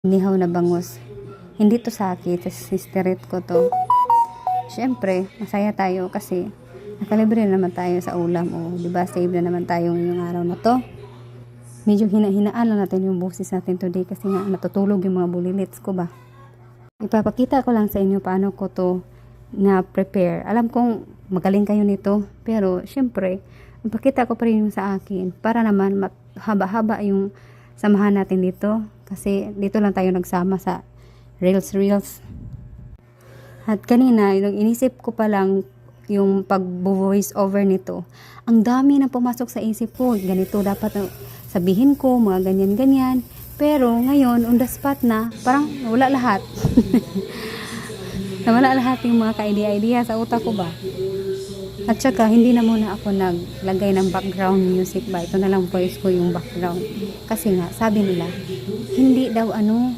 Inihaw na bangus. Hindi to sakit, sisterit ko to. Siyempre, masaya tayo kasi nakalibre na naman tayo sa ulam. O, diba, save na naman tayo ngayong araw na to. Medyo hina-hinaan lang natin yung boses natin today kasi nga natutulog yung mga bulilits ko ba. Ipapakita ko lang sa inyo paano ko to na prepare. Alam kong magaling kayo nito, pero siyempre, ipakita ko pa rin yung sa akin para naman haba-haba yung samahan natin dito. Kasi dito lang tayo nagsama sa Reels. At kanina, yung inisip ko pa lang yung pag-voice over nito, ang dami na pumasok sa isip ko. Ganito dapat sabihin ko, mga ganyan-ganyan. Pero ngayon, on the spot na, parang wala lahat. Nawala lahat yung mga ka-idea sa utak ko ba. At saka, hindi na muna ako naglagay ng background music ba. Ito na lang voice ko yung background. Kasi nga, sabi nila, hindi daw